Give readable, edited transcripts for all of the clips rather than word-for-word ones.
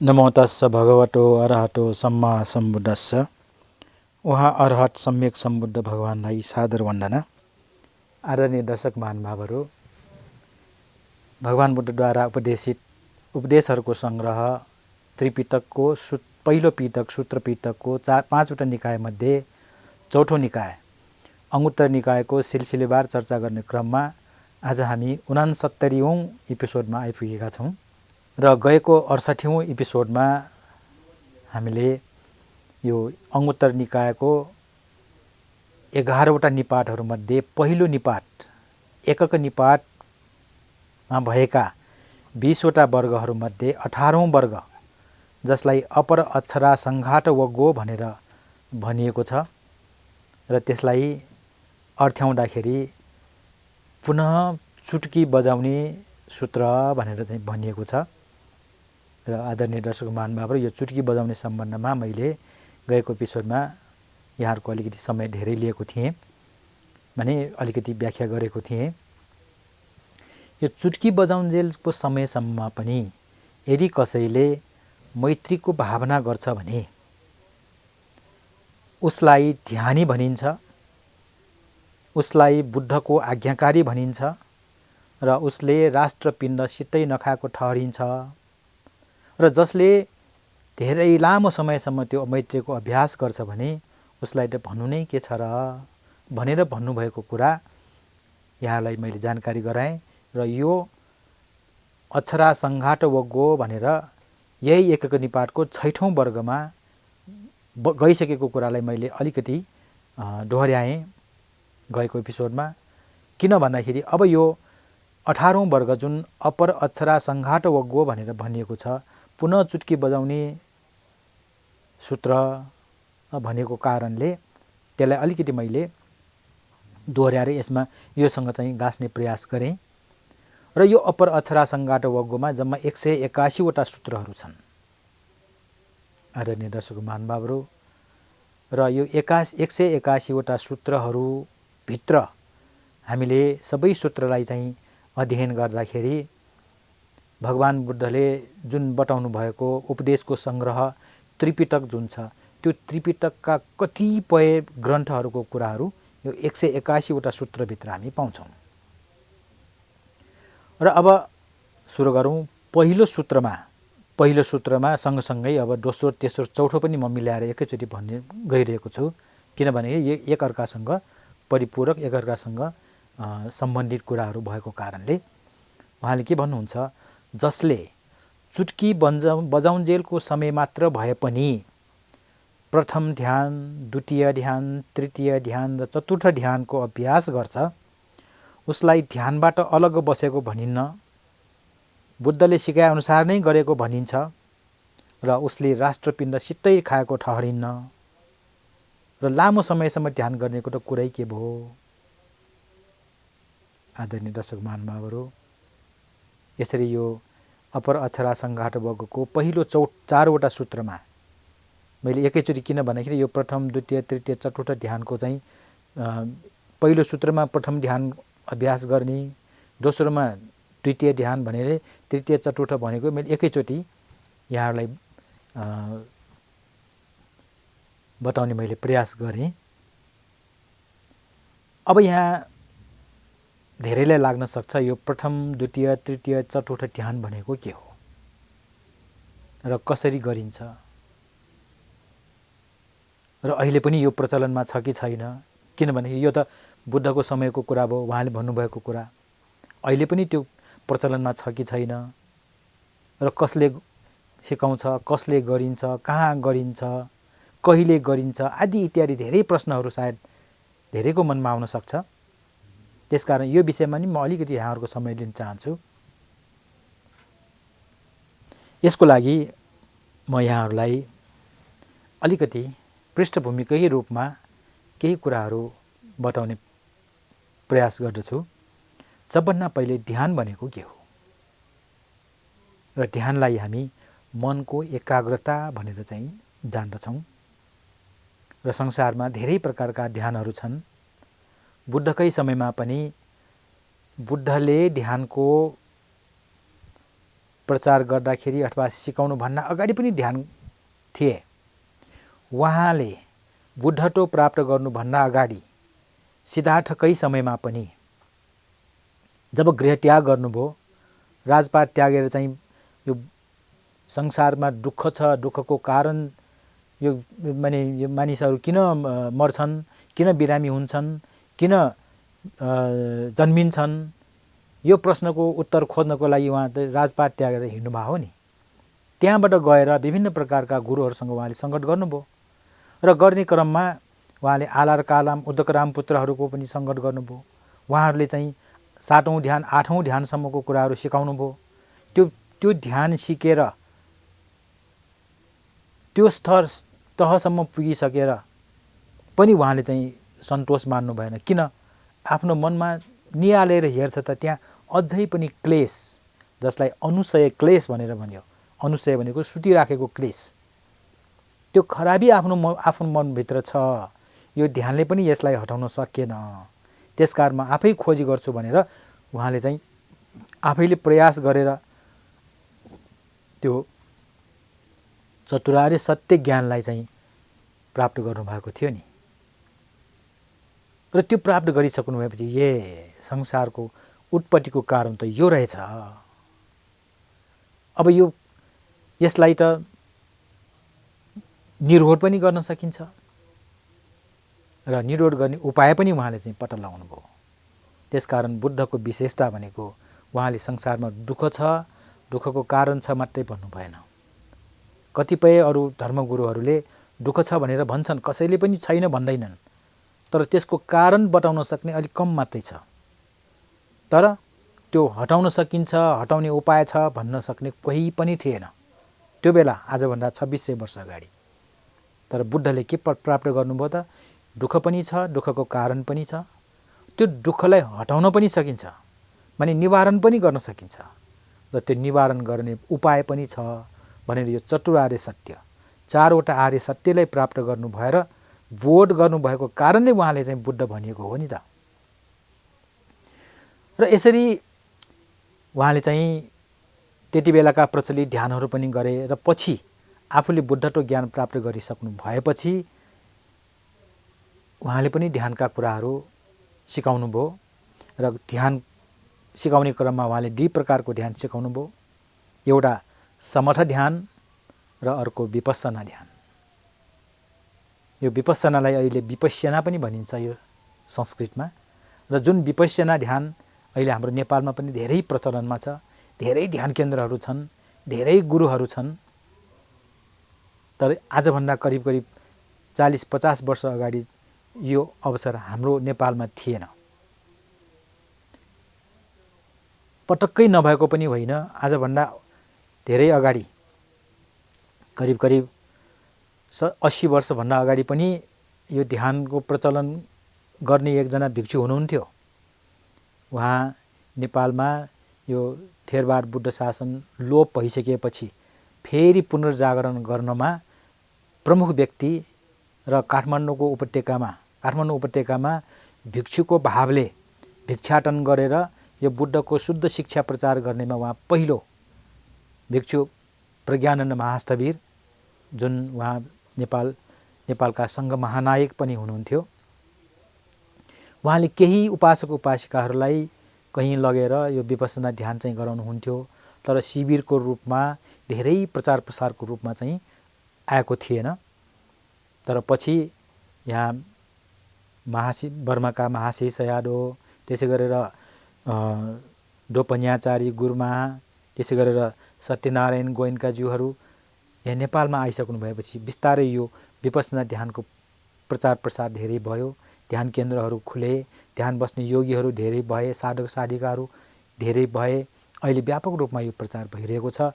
नमो तस्स भगवतो अरहतो सम्मा सम्बुद्धस्स। उहाँ अरहत सम्यक सम्बुद्ध भगवानलाई सादर वन्दना। आदरणीय दर्शक महानुभावहरू, भगवान बुद्धद्वारा उपदेशित उपदेशहरूको सङ्ग्रह त्रिपिटकको पहिलो पिटक सूत्र पिटकको पाँचवटा निकायमध्ये चौथो निकाय अङ्गुत्तर निकायको सिलसिलेवार चर्चा गर्ने क्रममा आज हामी 69औं एपिसोडमा आइपुगेका छौँ र गएको 68औं एपिसोडमा हामीले यो अङ्गुत्तर निकायको 11वटा निपातहरूमध्ये पहिलो निपात एकक निपातमा भएका 20वटा वर्गहरूमध्ये 18औं वर्ग जसलाई अपर अक्षरा सङ्घात वगो भनेर भनिएको छ र त्यसलाई अर्थ्याउँदाखेरि पुनः चुटकी बजाउने सूत्र भनेर चाहिँ भनिएको छ। र आदरणीय दर्शक महानुभावहरू, यो चुटकी बजाउने सम्बन्धमा मैले गएको एपिसोडमा यहाँहरूको अलिकति समय धेरै लिएको थिएँ भने अलिकति व्याख्या गरेको थिएँ। यो चुटकी बजाउन्जेलको समयसम्म पनि यदि कसैले मैत्रीको भावना गर्छ भने उसलाई ध्यानी भनिन्छ, उसलाई बुद्धको आज्ञाकारी भनिन्छ र उसले राष्ट्रपिण्ड सित्तै नखाएको ठहरिन्छ। र जसले धेरै लामो समयसम्म त्यो मैत्रीको अभ्यास गर्छ भने उसलाई त भन्नु नै के छ र भनेर भन्नुभएको कुरा यहाँलाई मैले जानकारी गराएँ। र यो अक्षरा सङ्घात वगो भनेर यही एकक निपातको 6औं वर्गमा गइसकेको कुरालाई मैले अलिकति दोहोर्याएँ गएको एपिसोडमा। किन भन्दाखेरि अब यो 18औं वर्ग जुन अपर अक्षरा सङ्घात वगो भनेर भनिएको छ, पुनः चुटकी बजाउने सूत्र भनेको कारणले त्यसलाई अलिकति मैले दोहोर्याएर यसमा योसँग चाहिँ गाँस्ने प्रयास गरेँ। र यो अपर अक्षरा सङ्घात वगोमा जम्मा 181वटा सूत्रहरू छन् आदरणीय दर्शक महानुभावहरू। र यो 181वटा सूत्रहरूभित्र हामीले सबै सूत्रलाई चाहिँ अध्ययन गर्दाखेरि भगवान बुद्धले जुन बताउनु भएको उपदेशको सङ्ग्रह त्रिपिटक जुन छ, त्यो त्रिपिटकका कतिपय ग्रन्थहरूको कुराहरू यो 181वटा सूत्रभित्र हामी पाउँछौँ। र अब सुरु गरौँ पहिलो सूत्रमा सँगसँगै अब दोस्रो तेस्रो चौथो पनि म मिलाएर एकैचोटि भन्ने गइरहेको छु, किनभने यो एकअर्कासँग परिपूरक एकअर्कासँग सम्बन्धित कुराहरू भएको कारणले। उहाँले के भन्नुहुन्छ, जसले चुटकी बजाउन्जेलको समय मात्र भए पनि प्रथम ध्यान, द्वितीय ध्यान, तृतीय ध्यान र चतुर्थ ध्यानको अभ्यास गर्छ उसलाई ध्यानबाट अलग बसेको भनिन्न, बुद्धले सिकाए अनुसार नै गरेको भनिन्छ र उसले राष्ट्रपिण्ड सित्तै खाएको ठहरिन्न। र लामो समयसम्म ध्यान गर्नेको त कुरै के भयो। आदरणीय दर्शक महानुभावहरू, यसरी यो अपर अक्षरा सङ्घात वगोको पहिलो 4वटा सूत्रमा मैले एकैचोटि किन भन्दाखेरि यो प्रथम द्वितीय तृतीय चतुर्थ ध्यानको चाहिँ पहिलो सूत्रमा प्रथम ध्यान अभ्यास गर्ने, दोस्रोमा द्वितीय ध्यान भनेर तृतीय चतुर्थ भनेको मैले एकैचोटि यहाँहरूलाई बताउने मैले प्रयास गरेँ। अब यहाँ धेरैलाई लाग्न सक्छ यो प्रथम द्वितीय तृतीय चतुर्थ ध्यान भनेको के हो र कसरी गरिन्छ र अहिले पनि यो प्रचलनमा छ कि छैन, किनभने यो त बुद्धको समयको कुरा भयो, उहाँले भन्नुभएको कुरा। अहिले पनि त्यो प्रचलनमा छ कि छैन र कसले सिकाउँछ, कसले गरिन्छ, कहाँ गरिन्छ, कहिले गरिन्छ आदि इत्यादि धेरै प्रश्नहरू सायद धेरैको मनमा आउन सक्छ। त्यसकारण यो विषयमा नि म अलिकति यहाँहरूको समय लिन चाहन्छु। यसको लागि म यहाँहरूलाई अलिकति पृष्ठभूमिकै रूपमा केही कुराहरू बताउने प्रयास गर्दछु। सबभन्दा पहिले ध्यान भनेको के हो र ध्यानलाई हामी मनको एकाग्रता भनेर चाहिँ जान्दछौँ। र संसारमा धेरै प्रकारका ध्यानहरू छन्। बुद्धकै समयमा पनि बुद्धले ध्यानको प्रचार गर्दाखेरि अथवा सिकाउनु भन्दा अगाडि पनि ध्यान थिए। उहाँले बुद्धत्व प्राप्त गर्नुभन्दा अगाडि सिद्धार्थकै समयमा पनि जब गृहत्याग गर्नुभयो, राजपाट त्यागेर चाहिँ यो संसारमा दुःख छ, दुःखको कारण यो माने यो मानिसहरू किन मर्छन्, किन बिरामी हुन्छन्, किन जन्मिन्छन्, यो प्रश्नको उत्तर खोज्नको लागि उहाँ राजपाट त्यागेर हिँड्नुभएको हो नि। त्यहाँबाट गएर विभिन्न प्रकारका गुरुहरूसँग उहाँले सङ्कट गर्नुभयो र गर्ने क्रममा उहाँले आलार कालाम उदकराम पुत्रहरूको पनि सङ्कट गर्नुभयो। उहाँहरूले चाहिँ 7औं ध्यान 8औं ध्यानसम्मको कुराहरू सिकाउनुभयो। त्यो ध्यान सिकेर त्यो तहसम्म पुगिसकेर पनि उहाँले चाहिँ सन्तोष मान्नु भएन। किन? आफ्नो मनमा निहालेर हेर्छ त त्यहाँ अझै पनि क्लेश, जसलाई अनुशय क्लेश भनेर भन्यो। अनुशय भनेको सुतिराखेको क्लेश, त्यो खराबी आफ्नो मनभित्र छ। यो ध्यानले पनि यसलाई हटाउन सकेन। त्यसकारण म आफै खोजी गर्छु भनेर उहाँले चाहिँ आफैले प्रयास गरेर त्यो चतुरार्य सत्य ज्ञानलाई चाहिँ प्राप्त गर्नुभएको थियो नि। र त्यो प्राप्त गरिसक्नु भएपछि संसारको उत्पत्तिको कारण त यो रहेछ। अब यसलाई त निरोध पनि गर्न सकिन्छ र निरोध गर्ने उपाय पनि उहाँले चाहिँ पत्ता लगाउनु भयो। त्यसकारण बुद्धको विशेषता भनेको उहाँले संसारमा दुःख छ, दुःखको कारण छ मात्रै भन्नु भएन। कतिपय अरू धर्मगुरुहरूले दुःख छ भनेर भन्छन्, कसैले पनि छैन भन्दैनन्, तर त्यसको कारण बताउन सक्ने अलिक कम मात्रै छ। तर त्यो हटाउन सकिन्छ, हटाउने उपाय छ भन्न सक्ने कोही पनि थिएन त्यो बेला, आजभन्दा 2600 वर्ष अगाडि। तर बुद्धले के प्राप्त गर्नुभयो त? दुःख पनि छ, दुःखको कारण पनि छ, त्यो दुःखलाई हटाउन पनि सकिन्छ, माने निवारण पनि गर्न सकिन्छ, र त्यो निवारण गर्ने उपाय पनि छ भनेर यो चतुरार्य सत्य, 4वटा आर्य सत्यलाई प्राप्त गर्नु भएर बोध गर्नुभएको कारणले उहाँले चाहिँ बुद्ध भनिएको हो नि त। र यसरी उहाँले चाहिँ त्यति बेलाका प्रचलित ध्यानहरू पनि गरे र पछि आफूले बुद्धत्व ज्ञान प्राप्त गरिसक्नु भएपछि उहाँले पनि ध्यानका कुराहरू सिकाउनु भयो। र ध्यान सिकाउने क्रममा उहाँले 2 प्रकारको ध्यान सिकाउनु भयो। एउटा समथ ध्यान र अर्को विपस्सना ध्यान। यो विपस्सनालाई अहिले विपश्यना पनि भनिन्छ यो संस्कृतमा। र जुन विपश्यना ध्यान अहिले हाम्रो नेपालमा पनि धेरै प्रचलनमा छ, धेरै ध्यान केन्द्रहरू छन्, धेरै गुरुहरू छन्। तर आजभन्दा करिब 40-50 वर्ष अगाडि यो अवसर हाम्रो नेपालमा थिएन। पटक्कै नभएको पनि होइन, आजभन्दा धेरै अगाडि करिब 80 वर्षभन्दा अगाडि पनि यो ध्यानको प्रचलन गर्ने एकजना भिक्षु हुनुहुन्थ्यो। उहाँ नेपालमा यो थेरवाद बुद्ध शासन लोप भइसकेपछि फेरि पुनर्जागरण गर्नमा प्रमुख व्यक्ति र काठमाडौँ उपत्यकामा भिक्षुको भावले भिक्षाटन गरेर यो बुद्धको शुद्ध शिक्षा प्रचार गर्नेमा उहाँ पहिलो भिक्षु प्रज्ञानन्द महास्थवीर, जुन उहाँ नेपालका सङ्घ महानायक पनि हुनुहुन्थ्यो। उहाँले केही उपासक उपासिकाहरूलाई कहीँ लगेर यो विपस्सना ध्यान चाहिँ गराउनुहुन्थ्यो, तर शिविरको रूपमा धेरै प्रचार प्रसारको रूपमा चाहिँ आएको थिएन। तर पछि यहाँ बर्माका महाशेष यादव, त्यसै गरेर डोपन्याचारी गुरुमा, त्यसै गरेर सत्यनारायण गोयनका ज्यूहरू यहाँ नेपालमा आइसक्नु भएपछि बिस्तारै यो विपस्सना ध्यानको प्रचार प्रसार धेरै भयो। ध्यान केन्द्रहरू खुले, ध्यान बस्ने योगीहरू धेरै भए, साधक साधिकाहरू धेरै भए। अहिले व्यापक रूपमा यो प्रचार भइरहेको छ।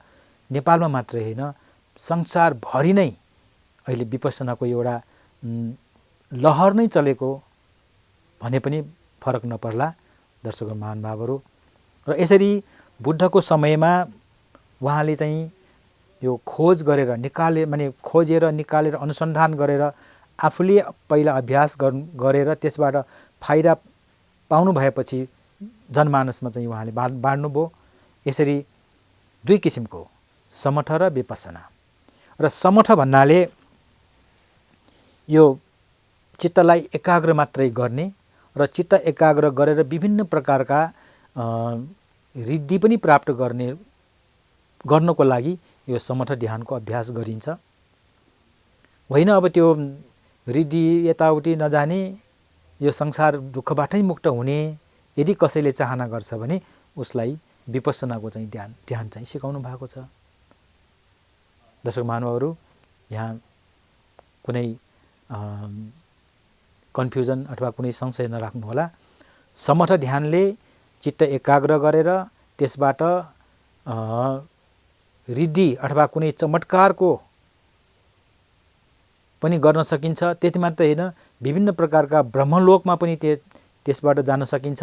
नेपालमा मात्रै होइन, संसारभरि नै अहिले विपस्सनाको एउटा लहर नै चलेको भने पनि फरक नपर्ला दर्शक महानुभावहरू। र यसरी बुद्धको समयमा उहाँले चाहिँ यो खोज गरेर खोजेर निकालेर अनुसन्धान गरेर आफूले पहिला अभ्यास गरेर त्यसबाट फाइदा पाउनु भएपछि जनमानसमा चाहिँ उहाँले बाँड्नुभयो। यसरी दुई किसिमको, समठ र विपस्सना। र समठ भन्नाले यो चित्तलाई एकाग्र मात्रै गर्ने र चित्त एकाग्र गरेर विभिन्न प्रकारका रिद्धि पनि प्राप्त गर्नको लागि यो समठ ध्यानको अभ्यास गरिन्छ। होइन अब त्यो रिद्धि यताउति नजाने, यो संसार दुःखबाटै मुक्त हुने यदि कसैले चाहना गर्छ भने उसलाई विपस्सनाको चाहिँ ध्यान चाहिँ सिकाउनु भएको छ। दर्शक महानुभावहरू, यहाँ कुनै कन्फ्युजन अथवा कुनै संशय नराख्नुहोला। समठ ध्यानले चित्त एकाग्र गरेर त्यसबाट रिद्धि अथवा कुनै चमत्कारको पनि गर्न सकिन्छ। त्यति मात्र होइन, विभिन्न प्रकारका ब्रह्मलोकमा पनि त्यसबाट जान सकिन्छ।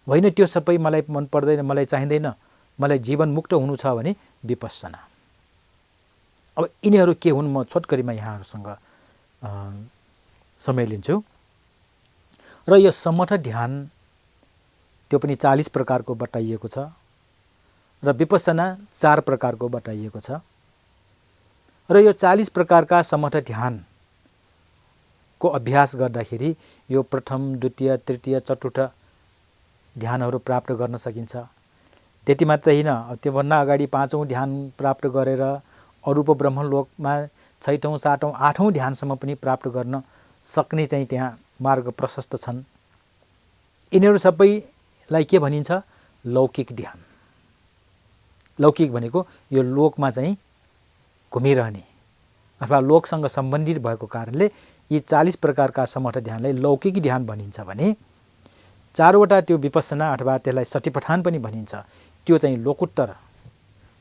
होइन त्यो सबै मलाई मन पर्दैन, मलाई चाहिँदैन, मलाई जीवन मुक्त हुनु छ भने विपस्सना। अब यिनीहरू के हुन्, म छोटकरीमा यहाँहरूसँग समय लिन्छु। र यो समठ ध्यान त्यो पनि 40 प्रकारको बताइएको छ र विपस्सना 4 प्रकारको बताइएको छ। र यो 40 प्रकारका समठ ध्यानको अभ्यास गर्दाखेरि यो प्रथम, द्वितीय, तृतीय, चतुर्थ ध्यानहरू प्राप्त गर्न सकिन्छ। त्यति मात्र होइन, त्योभन्दा अगाडि 5औं ध्यान प्राप्त गरेर अरूप ब्रह्मलोकमा 6औं, 7औं, 8औं ध्यानसम्म पनि प्राप्त गर्न सक्ने चाहिँ त्यहाँ मार्ग प्रशस्त छन्। यिनीहरू सबैलाई के भनिन्छ? लौकिक ध्यान। लौकिक भनेको यो लोकमा चाहिँ घुमिरहने अथवा लोकसँग सम्बन्धित भएको कारणले यी 40 प्रकारका समठ ध्यानलाई लौकिक ध्यान भनिन्छ भने 4वटा त्यो विपस्सना अथवा त्यसलाई सतिपठान पनि भनिन्छ, त्यो चाहिँ लोकोत्तर,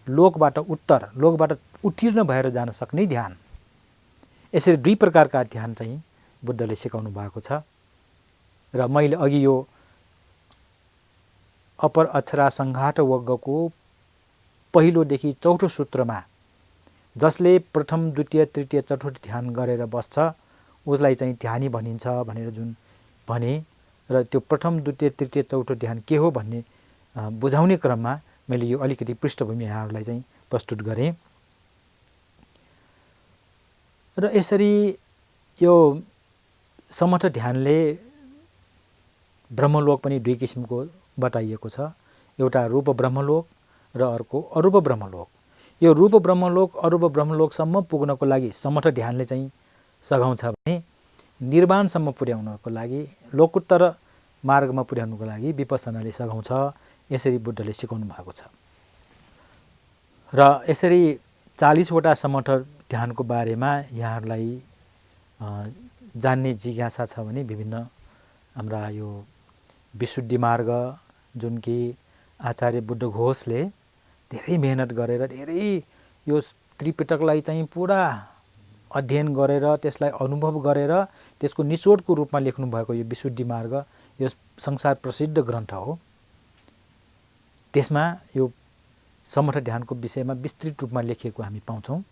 लोकबाट उत्तर, लोकबाट उत्तीर्ण भएर जान सक्ने ध्यान। यसरी 2 प्रकारका ध्यान चाहिँ बुद्धले सिकाउनु भएको छ। र मैले अघि यो अपर अक्षरा सङ्घात वग्गको पहिलोदेखि 4थो सूत्रमा जसले प्रथम, द्वितीय, तृतीय, चतुर्थ ध्यान गरेर बस्छ उसलाई चाहिँ ध्यानी भनिन्छ भनेर जुन भने, र त्यो प्रथम, द्वितीय, तृतीय, चौथो ध्यान के हो भन्ने बुझाउने क्रममा मैले यो अलिकति पृष्ठभूमि यहाँहरूलाई चाहिँ प्रस्तुत गरेँ। र यसरी यो समठ ध्यानले ब्रह्मलोक पनि 2 किसिमको बताइएको छ। एउटा रूप ब्रह्मलोक र अर्को अरूप ब्रह्मलोक। यो रूप ब्रह्मलोक, अरूप ब्रह्मलोकसम्म पुग्नको लागि समठ ध्यानले चाहिँ सघाउँछ भने निर्वाणसम्म पुर्याउनको लागि, लोकोत्तर मार्गमा पुर्याउनको लागि विपस्सनाले सघाउँछ। यसरी बुद्धले सिकाउनु भएको छ। र यसरी 40वटा समठ ध्यानको बारेमा यहाँहरूलाई जान्ने जिज्ञासा छ भने विभिन्न हाम्रा यो विशुद्धि मार्ग जुन कि आचार्य बुद्ध घोषले धेरै मेहनत गरेर, धेरै यो त्रिपिटकलाई चाहिँ पुरा अध्ययन गरेर, त्यसलाई अनुभव गरेर त्यसको निचोडको रूपमा लेख्नुभएको यो विशुद्धि मार्ग यो संसार प्रसिद्ध ग्रन्थ हो। त्यसमा यो समठ ध्यानको विषयमा विस्तृत रूपमा लेखिएको हामी पाउँछौँ।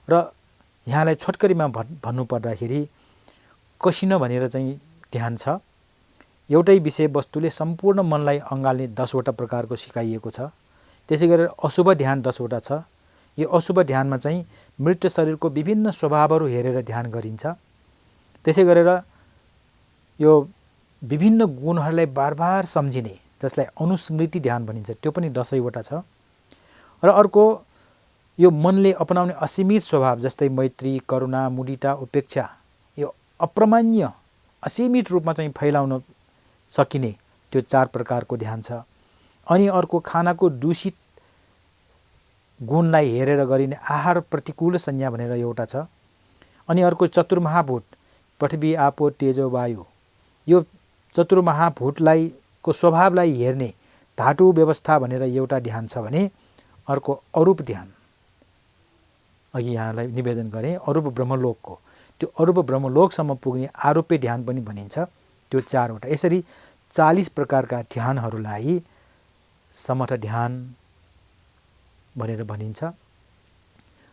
र यहाँलाई छोटकरीमा भन्नुपर्दाखेरि कसिन भनेर चाहिँ ध्यान छ। एउटै विषयवस्तुले सम्पूर्ण मनलाई अँगाल्ने 10वटा प्रकारको सिकाइएको छ। त्यसै गरेर अशुभ ध्यान 10वटा छ। यो अशुभ ध्यानमा चाहिँ मृत शरीरको विभिन्न स्वभावहरू हेरेर ध्यान गरिन्छ। त्यसै गरेर यो विभिन्न गुणहरूलाई बार बार सम्झिने जसलाई अनुस्मृति ध्यान भनिन्छ, त्यो पनि 10वटा छ। र अर्को यो मनले अपनाउने असीमित स्वभाव जस्तै मैत्री, करुणा, मुदिता, उपेक्षा, यो अप्रमाण्य असीमित रूपमा चाहिँ फैलाउन सकिने त्यो 4 प्रकारको ध्यान छ। अनि अर्को खानाको दूषित गुणलाई हेरेर गरिने आहार प्रतिकूल संज्ञा भनेर एउटा छ। अनि अर्को चतुर्महाभूत पृथ्वी, आपो, तेजो, वायु, यो चतुर्महाभूतलाई को स्वभावलाई हेर्ने धातु व्यवस्था भनेर एउटा ध्यान छ भने अर्को अरूप ध्यान, अघि यहाँलाई निवेदन गरेँ अरूप ब्रह्मलोकको, त्यो अरूप ब्रह्मलोकसम्म पुग्ने आरोप्य ध्यान पनि भनिन्छ, त्यो 4वटा। यसरी 40 प्रकारका ध्यानहरूलाई समठ ध्यान भनेर भनिन्छ।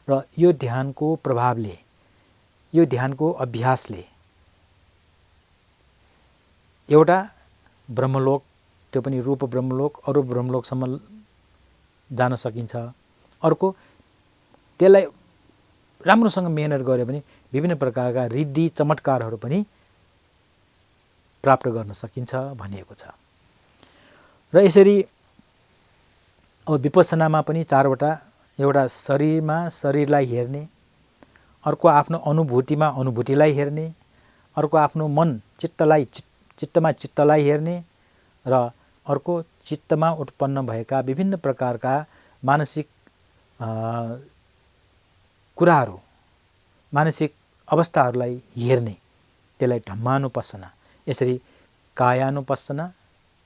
र यो ध्यानको प्रभावले, यो ध्यानको अभ्यासले एउटा ब्रह्मलोक, त्यो पनि रूप ब्रह्मलोक, अरूप ब्रह्मलोकसम्म जान सकिन्छ। अर्को त्यसलाई राम्रोसँग मेहनत गरे भने विभिन्न प्रकारका रिद्धि चमत्कारहरू पनि प्राप्त गर्न सकिन्छ भनिएको छ। र यसरी अब विपස්සनामा पनि चारवटा, एउटा शरीरलाई हेर्ने, अर्को आफ्नो अनुभूतिमा अनुभूतिलाई हेर्ने, अर्को आफ्नो मन चित्तलाई हेर्ने, र अर्को चित्तमा उत्पन्न भएका विभिन्न प्रकारका मानसिक कुराहरू, मानसिक अवस्थाहरूलाई हेर्ने, त्यसलाई धम्मानुपස්සना। यसरी कायानुपස්සना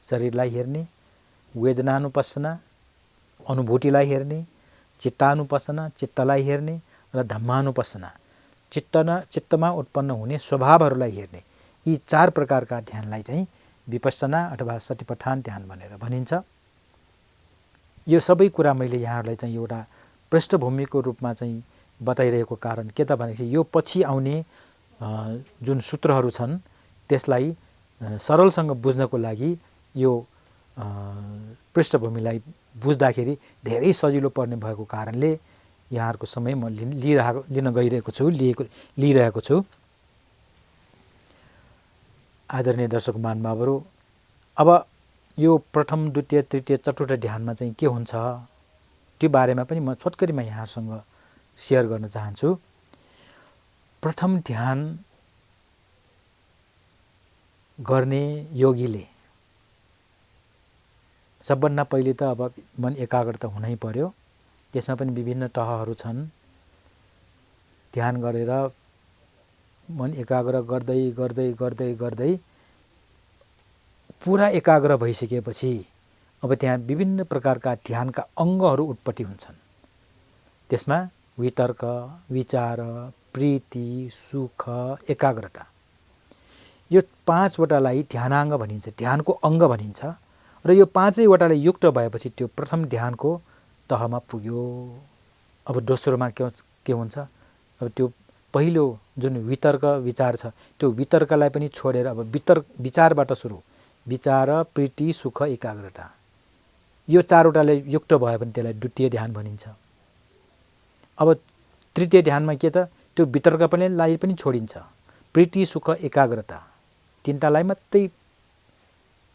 शरीरलाई हेर्ने, वेदनानुपස්සना अनुभूतिलाई हेर्ने, चित्तानुपස්සना चित्तलाई हेर्ने, र धम्मानुपස්සना चित्तमा उत्पन्न हुने स्वभावहरूलाई हेर्ने, यी चार प्रकारका ध्यानलाई चाहिँ विपස්සना अथवा सतिपट्ठान ध्यान भनेर भनिन्छ। यो सबै कुरा मैले यहाँहरूलाई चाहिँ एउटा पृष्ठभूमिको रूपमा चाहिँ बताइरहेको कारण के त भनेदेखि यो पछि आउने जुन सूत्रहरू छन् त्यसलाई सरलसँग बुझ्नको लागि यो पृष्ठभूमिलाई बुझ्दाखेरि धेरै सजिलो पर्ने भएको कारणले यहाँहरूको समय म लिन लिइरहेको छु। आदरणीय दर्शक महानुभावहरू, अब यो प्रथम, द्वितीय, तृतीय, चतुर्थ ध्यानमा चाहिँ के हुन्छ त्यो बारेमा पनि म छोटकरीमा यहाँसँग सेयर गर्न चाहन्छु। प्रथम ध्यान गर्ने योगीले सबभन्दा पहिले त अब मन एकाग्र त हुनै पर्यो। त्यसमा पनि विभिन्न तहहरू छन्। ध्यान गरेर मन एकाग्र गर्दै गर्दै गर्दै गर्दै पुरा एकाग्र भइसकेपछि अब त्यहाँ विभिन्न प्रकारका ध्यानका अङ्गहरू उत्पत्ति हुन्छन्। त्यसमा वितर्क, विचार, प्रीति, सुख, एकाग्रता, यो पाँचवटालाई ध्यानाङ्ग भनिन्छ, ध्यानको अङ्ग भनिन्छ। र यो पाँचैवटाले युक्त भएपछि त्यो प्रथम ध्यानको तहमा पुग्यो। अब दोस्रोमा के हुन्छ, अब त्यो पहिलो जुन वितर्क विचार छ त्यो वितर्कलाई पनि छोडेर अब विचारबाट सुरु, विचार, प्रीति, सुख, एकाग्रता, यो चारवटाले युक्त भयो भने त्यसलाई द्वितीय ध्यान भनिन्छ। अब तृतीय ध्यानमा के त, त्यो वितर्कलाई पनि छोडिन्छ, प्रीति, सुख, एकाग्रता तिनटालाई मात्रै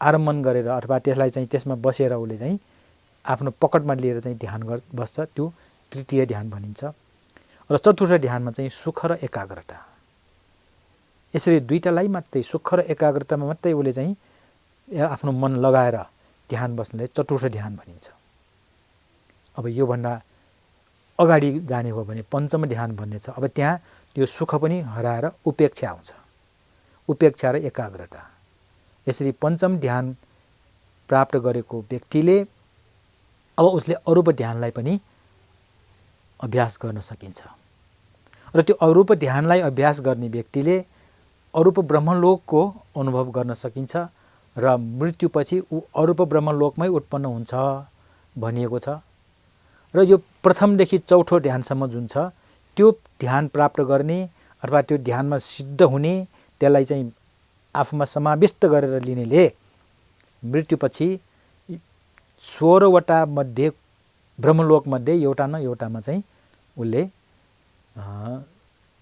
आरम्भन गरेर अथवा त्यसलाई चाहिँ त्यसमा बसेर उसले चाहिँ आफ्नो पकडमा लिएर चाहिँ ध्यान बस्छ, त्यो तृतीय ध्यान भनिन्छ। र चतुर्थ ध्यानमा चाहिँ सुख र एकाग्रता, यसरी दुईटालाई मात्रै, सुख र एकाग्रतामा मात्रै उसले चाहिँ आफ्नो मन लगाएर ध्यान बस्नलाई चतुर्थ ध्यान भनिन्छ। अब योभन्दा अगाडि जाने हो भने पञ्चम ध्यान भन्ने छ। अब त्यहाँ त्यो सुख पनि हराएर उपेक्षा आउँछ, उपेक्षा र एकाग्रता। यसरी पञ्चम ध्यान प्राप्त गरेको व्यक्तिले अब उसले अरूप ध्यानलाई पनि अभ्यास गर्न सकिन्छ। र त्यो अरूप ध्यानलाई अभ्यास गर्ने व्यक्तिले अरूप ब्रह्मलोकको अनुभव गर्न सकिन्छ र मृत्युपछि ऊ अरूप ब्रह्मलोकमै उत्पन्न हुन्छ भनिएको छ। र यो प्रथमदेखि चौथो ध्यानसम्म जुन छ त्यो ध्यान प्राप्त गर्ने अथवा त्यो ध्यानमा सिद्ध हुने, त्यसलाई चाहिँ आफूमा समाविष्ट गरेर लिनेले मृत्युपछि 16वटा मध्ये ब्रह्मलोकमध्ये एउटा न एउटामा चाहिँ उसले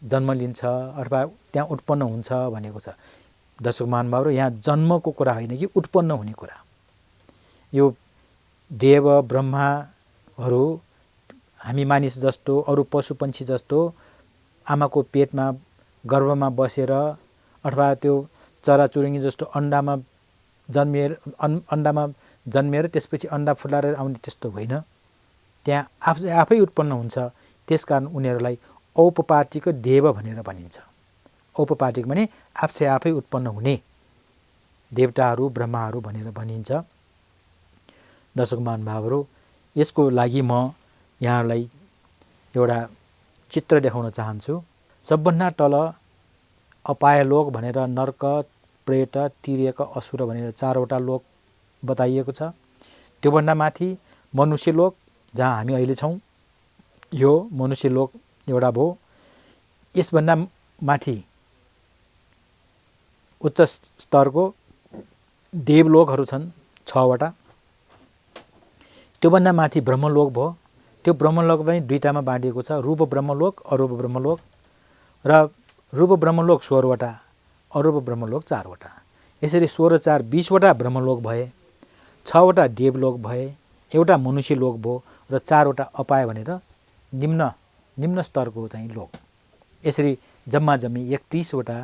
जन्म लिन्छ अथवा त्यहाँ उत्पन्न हुन्छ भनेको छ। दर्शक महानुभावहरू, यहाँ जन्मको कुरा होइन कि उत्पन्न हुने कुरा। यो देव ब्रह्माहरू हामी मानिस जस्तो, अरू पशु पन्छी जस्तो आमाको पेटमा गर्भमा बसेर अथवा त्यो चराचुरुङ्गी जस्तो अन्डामा जन्मिएर त्यसपछि अन्डा फुलाएर आउने त्यस्तो होइन। त्यहाँ आफै उत्पन्न हुन्छ। त्यसकारण उनीहरूलाई औपपातिक देव भनेर भनिन्छ। औपपातिक भने आफै उत्पन्न हुने देवताहरू, ब्रह्माहरू भनेर भनिन्छ। दर्शक महानुभावहरू, यसको लागि म यहाँहरूलाई एउटा चित्र देखाउन चाहन्छु। सबभन्दा तल अपायलोक भनेर नर्क, प्रेत, तिर्यक, असुर भनेर चारवटा लोक बताइएको छ। त्योभन्दा माथि मनुष्यलोक जहाँ हामी अहिले छौँ, यो मनुष्यलोक एउटा भयो। यसभन्दा माथि उच्च स्तरको देवलोकहरू छन् 6वटा। त्योभन्दा माथि ब्रह्मलोक भयो। त्यो ब्रह्मलोक पनि दुईटामा बाँडिएको छ, रूप ब्रह्मलोक, अरूप ब्रह्मलोक। र रूप ब्रह्मलोक 16वटा, अरूप ब्रह्मलोक 4वटा। यसरी 16 4 20वटा ब्रह्मलोक भए, 6वटा देवलोक भए, एउटा मनुष्य लोक भयो र 4वटा अपाय भनेर निम्न स्तरको चाहिँ लोक। यसरी जम्मा जम्मी 31वटा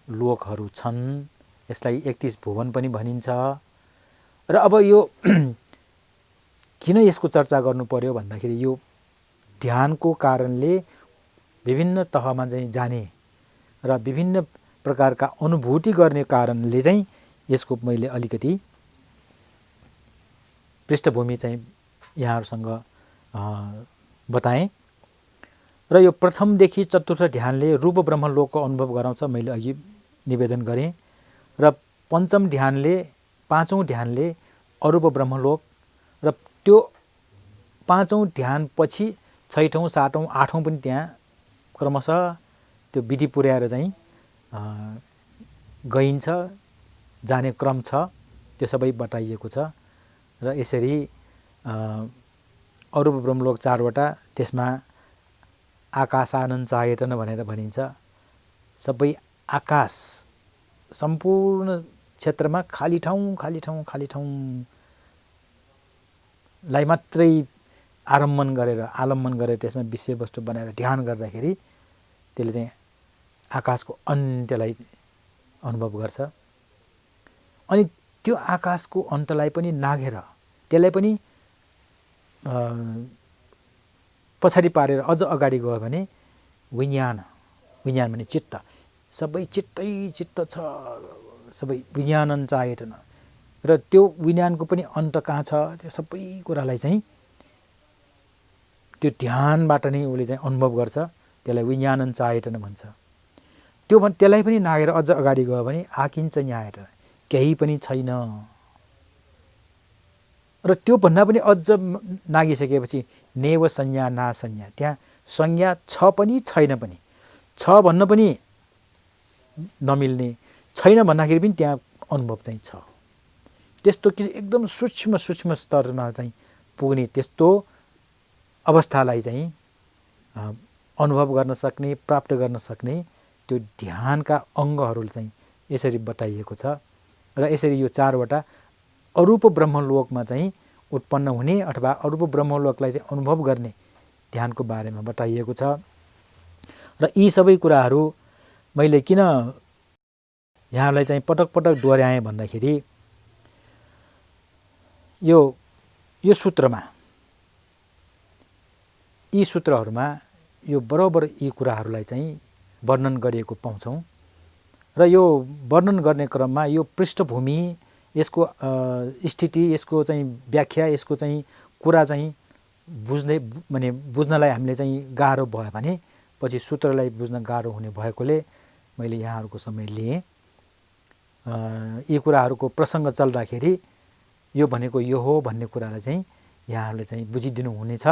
लोकहरू छन्। यसलाई 31 भुवन पनि भनिन्छ। र अब यो किन यसको चर्चा गर्नु पर्यो भन्दाखेरि यो ध्यानको कारणले विभिन्न तहमा चाहिँ जाने र विभिन्न प्रकारका अनुभूति गर्ने कारणले चाहिँ यसको मैले अलिकति पृष्ठभूमि चाहिँ यहाँहरूसँग बताएँ। र यो प्रथमदेखि चतुर्थ ध्यानले रूप ब्रह्मलोकको अनुभव गराउँछ, मैले अघि निवेदन गरेँ। र पञ्चम ध्यानले, पाँचौँ ध्यानले अरूप ब्रह्मलोक, र त्यो पाँचौँ ध्यानपछि छैठौँ, सातौँ, आठौँ पनि त्यहाँ क्रमशः त्यो विधि पुर्याएर चाहिँ गइन्छ, जाने क्रम छ, त्यो सबै बताइएको छ। र यसरी अरूप ब्रह्मलोक 4वटा, त्यसमा आकाशानन चायतन भनेर भनिन्छ। सबै आकाश, सम्पूर्ण क्षेत्रमा खाली ठाउँलाई मात्रै आलम्बन गरेर त्यसमा विषयवस्तु बनाएर ध्यान गर्दाखेरि त्यसले चाहिँ आकाशको अन्त्यलाई अनुभव गर्छ। अनि त्यो आकाशको अन्तलाई पनि नाघेर त्यसलाई पनि पछाडि पारेर अझ अगाडि गयो भने विज्ञान भने चित्त, सबै चित्त छ, सबै विज्ञानन चायतन। र त्यो विज्ञानको पनि अन्त कहाँ छ, त्यो सबै कुरालाई चाहिँ त्यो ध्यानबाट नै उसले चाहिँ अनुभव गर्छ। त्यसलाई विज्ञानन चायतन भन्छ। त्यसलाई पनि नागेर अझ अगाडि गयो भने आकिञ्च न्यायतन, केही पनि छैन। र त्यो भन्दा पनि अझ नागिसकेपछि नेव संज्ञा ना संज्ञा, त्यहाँ संज्ञा छ पनि छैन पनि, छ भन्न पनि नमिल्ने, छैन भन्दाखेरि पनि त्यहाँ अनुभव चाहिँ छ। त्यस्तो कि एकदम सूक्ष्म स्तरमा चाहिँ पुग्ने त्यस्तो अवस्थालाई चाहिँ अनुभव गर्न सक्ने, प्राप्त गर्न सक्ने त्यो ध्यानका अङ्गहरू चाहिँ यसरी बताइएको छ। र यसरी यो 4वटा अरूप ब्रह्मलोकमा चाहिँ उत्पन्न हुने अथवा अरूप ब्रह्मलोकलाई चाहिँ अनुभव गर्ने ध्यानको बारेमा बताइएको छ। र यी सबै कुराहरू मैले किन यहाँलाई चाहिँ पटक पटक दोहोऱ्याएँ भन्दाखेरि यो सूत्रमा, यी सूत्रहरूमा यो बराबर यी कुराहरूलाई चाहिँ वर्णन गरिएको पाउँछौँ। र यो वर्णन गर्ने क्रममा यो पृष्ठभूमि, यसको स्थिति, यसको चाहिँ व्याख्या, यसको चाहिँ कुरा चाहिँ बुझ्नलाई हामीले चाहिँ गाह्रो भयो भने पछि सूत्रलाई बुझ्न गाह्रो हुने भएकोले मैले यहाँहरूको समय लिएँ। यी कुराहरूको प्रसङ्ग चल्दाखेरि यो भनेको यो हो भन्ने कुरालाई चाहिँ यहाँहरूले चाहिँ बुझिदिनु हुनेछ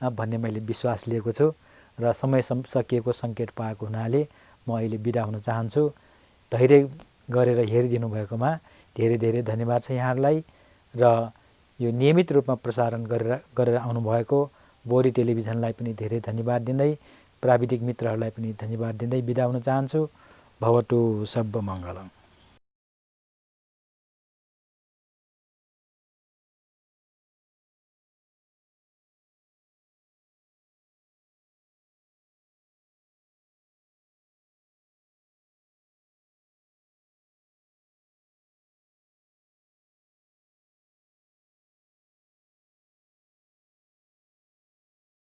भन्ने मैले विश्वास लिएको छु। र समय सकिएको सङ्केत पाएको हुनाले म अहिले बिदा हुन चाहन्छु। धैर्य गरेर हेरिदिनु भएकोमा धेरै धेरै धन्यवाद छ यहाँहरूलाई। र यो नियमित रूपमा प्रसारण गरेर आउनुभएको बोरी टेलिभिजनलाई पनि धेरै धन्यवाद दिँदै, प्राविधिक मित्रहरूलाई पनि धन्यवाद दिँदै बिदा हुन चाहन्छु। भवतु सर्वमङ्गलम्।